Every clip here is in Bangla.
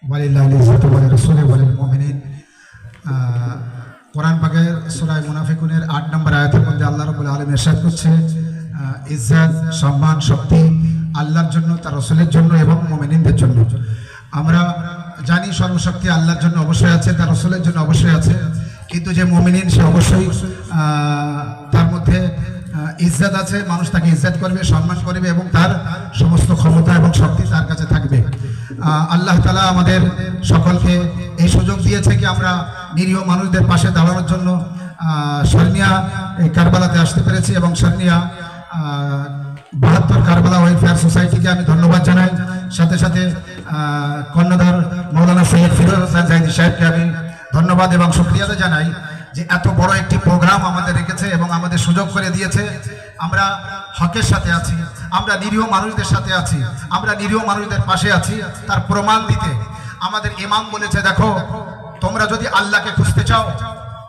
ওয়ালিল্লাহিল ইজ্জাতু ওয়া লিরাসূলিহি ওয়া লিল মুমিনিন। কোরআন পাকের সূরা মুনাফিকুনের 8 নম্বর আয়াতের মধ্যে আল্লাহ রাব্বুল আলামিন ইরশাদ করছে, ইজ্জত, সম্মান, শক্তি আল্লাহর জন্য, তার রাসূলের জন্য এবং মুমিনদের জন্য। আমরা জানি সর্বশক্তি আল্লাহর জন্য অবশ্যই আছে, তার রাসূলের জন্য অবশ্যই আছে, কিন্তু যে মুমিন সে অবশ্যই তার মধ্যে ইজ্জত আছে, মানুষ তাকে ইজ্জত করবে, সম্মান করবে এবং তার সমস্ত ক্ষমতা এবং শক্তি তার কাছে থাকবে। আল্লাহ তাআলা আমাদের সকলকে এই সুযোগ দিয়েছে কি আমরা নিরীহ মানুষদের পাশে দাঁড়ানোর জন্য শর্নিয়া কারবালাতে আসতে পেরেছি এবং শর্নিয়া 72 কারবালা ওয়েলফেয়ার সোসাইটিকে আমি ধন্যবাদ জানাই। সাথে সাথে কর্ণধার মৌলানা সৈয়দ ফিরোজ হোসেন জাহিদি সাহেবকে আমি ধন্যবাদ এবং শুকরিয়া জানাই যে এত বড় একটি প্রোগ্রাম আমাদের রেখেছে এবং আমাদের সুযোগ করে দিয়েছে। আমরা হকের সাথে আছি, আমরা নিরীহ মানুষদের সাথে আছি, আমরা নিরীহ মানুষদের পাশে আছি। তার প্রমাণ দিতে আমাদের ইমাম বলেছে, দেখো তোমরা যদি আল্লাহকে খুঁজতে চাও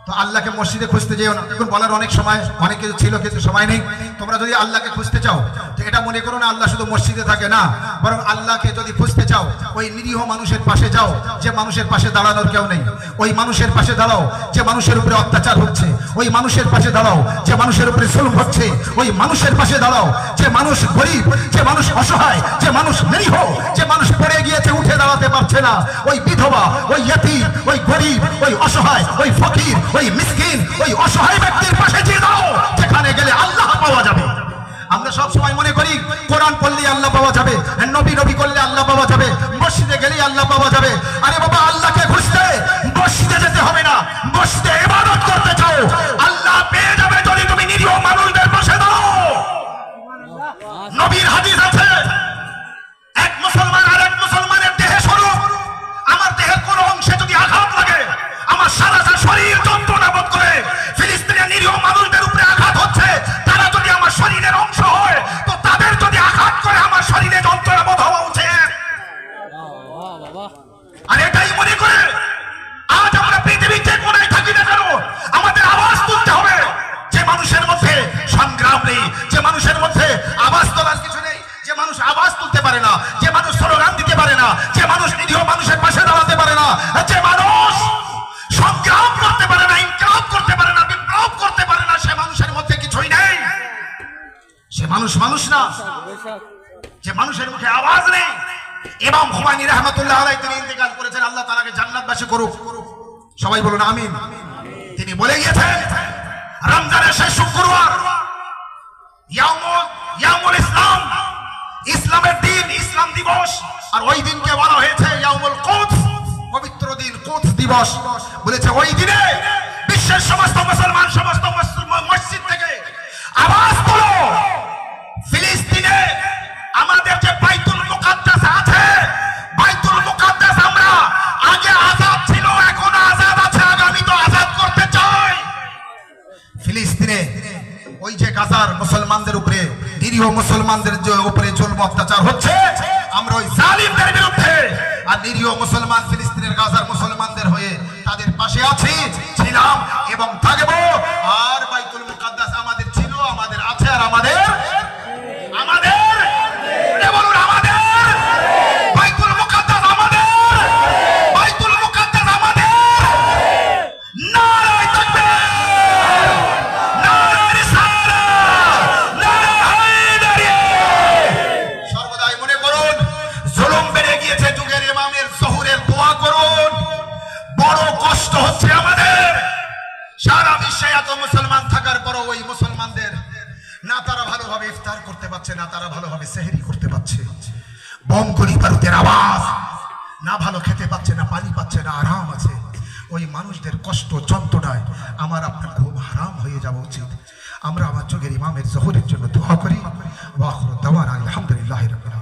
তো আল্লাহকে মসজিদে খুঁজতে যেও না। এখন বলার অনেক সময় অনেক কিছু ছিল কিন্তু সময় নেই। তোমরা যদি আল্লাহকে খুঁজতে চাও তো এটা মনে করো না আল্লাহ শুধু মসজিদে থাকে, না, বরং আল্লাহকে যদি খুঁজতে চাও ওই নিরীহ মানুষের পাশে যাও যে মানুষের পাশে দাঁড়ানোর কেউ নেই। ওই মানুষের পাশে দাঁড়াও যে মানুষের উপরে অত্যাচার হচ্ছে, ওই মানুষের পাশে দাঁড়াও যে মানুষের উপরে জুলুম হচ্ছে, ওই মানুষের পাশে দাঁড়াও যে মানুষ গরিব, যে মানুষ অসহায়, যে মানুষ নিরীহ, যে মানুষ পড়ে গিয়েছে উঠে দাঁড়াতে পারছে না। ওই বিধবা, ওই ইয়তীম, ওই গরিব, ওই অসহায়, ওই ফকির, ওই মিসকিন, ওই অসহায় ব্যক্তির পাশে যে দাও, যেখানে গেলে আল্লাহ পাওয়া যাবে। আমরা সব সময় মনে করি কোরআন পড়লে আল্লাহ পাওয়া যাবে, নবী নবী করলে আল্লাহ পাওয়া যাবে, মসজিদে গেলেই আল্লাহ পাওয়া যাবে। আরে বাবা, আল্লাহকে খুঁজতে মসজিদে যেতে হবে না, মসজিদে ইবাদত করতে চাও আল্লাহ পেয়ে যাবে যদি তুমি নিরীহ মানুষদের পাশে দাও। নবীর হাদিস আছে, এক মুসলমান আর এক মুসলমানের দেহে স্বরূপ। আমার দেহের কোন অংশে যদি আঘাত লাগে আমার সারা শরীর যন্ত্রণা বোধ করে। ফিলিস্তিনের নিরীহ মানুষদের উপরে আঘাত হচ্ছে, তারা যদি আমার শরীরের অংশ হয় তো তাদের যদি আঘাত করে আমার শরীরে যন্ত্রণা বোধ হওয়া উচিত। আর এটাই মনে করে আজ আমরা পৃথিবীর যে কোনায় থাকি না কেন আমাদের আওয়াজ তুলতে হবে। যে মানুষের মধ্যে সংগ্রাম নেই, যে মানুষের মধ্যে আওয়াজ তোলার কিছু নেই, যে মানুষ আওয়াজ তুলতে পারে না, যে মানুষ স্লোগান দিতে পারে না, যে মানুষ নিরীহ মানুষের পাশে দাঁড়াতে পারে না, যে মানুষ সংগ্রাম করতে পারে না, ইনকলাব করতে পারে না, বিপ্লব করতে পারে না, সে মানুষের মধ্যে কিছুই নেই। সে মানুষ মানুষ না। যে মানুষের মুখে আওয়াজ নেই। ইমাম হুমায়ুনি রাহমাতুল্লাহ আলাইহি তিনি ইন্তেকাল করেছেন, আল্লাহ তাআলাকে জান্নাতবাসী করুক, সবাই বলুন আমিন। তিনি বলে গিয়েছেন রমজানের শেষ শুক্রবার ইয়াউমুল ইসলাম, ইসলামের দিন, ইসলাম দিবস, আর ওই দিনকে বলা হয়েছে ইয়াউমুল কুদস, পবিত্র দিন, কুদস দিবস। বলেছে ওই দিনে বিশ্বের সমস্ত মুসলমান সমস্ত মসজিদ থেকে আওয়াজ তোলো, ফিলিস্তিনে আমাদের যে বাইতুল মুকাদ্দাস আছে, বাইতুল মুকাদ্দাস আমরা আগে আযাদ ছিল, এখন আযাদ আছে, আগামী তো আযাদ করতে চাই। ফিলিস্তিনে ওই যে গাজার মুসলমানদের উপরে, নিরীহ মুসলমানদের উপরে জুলম অত্যাচার হচ্ছে, আমরা ওই জালিমদের বিরুদ্ধে আর নিরীহ মুসলমান ফিলিস্তিনের গাজার মুসলমানদের হয়ে তাদের পাশে আছি, ছিলাম এবং থাকবো। আর বাইতুল মুকাদ্দাস আমাদের ছিল, আমাদের আছে, আর আমাদের বলুন আমাদের বাইতুল মুকাদ্দাস, আমাদের বাইতুল মুকাদ্দাস, আমাদের। নারায়ে তাকবীর, নারায়ে রিসালাত, নারায়ে হায়দারি। সর্বদাই মনে করুন জুলুম বেড়ে গিয়েছে, যুগের ইমামের জহুরের দোয়া করুন। বড় কষ্ট হচ্ছে আমাদের, সারা বিশ্বে এত মুসলমান থাকার পরও ওই মুসলমানদের না তারা ভালোভাবে ইফতার করতে পারছে, না তারা ভালোভাবে সেহরি করতে পারছে। বোম গুলি বারুদের আওয়াজ, না ভালো খেতে পাচ্ছে, না পানি পাচ্ছে, না আরাম আছে। ওই মানুষদের কষ্ট যন্ত্রণায় আমার আপনার ঘুম হারাম হয়ে যাওয়া উচিত। আমরা আমার যুগের ইমামের জহুরের জন্য দোয়া করি। ওয়া আখিরু দাওয়ানা আলহামদুলিল্লাহি রাব্বিল আলামিন।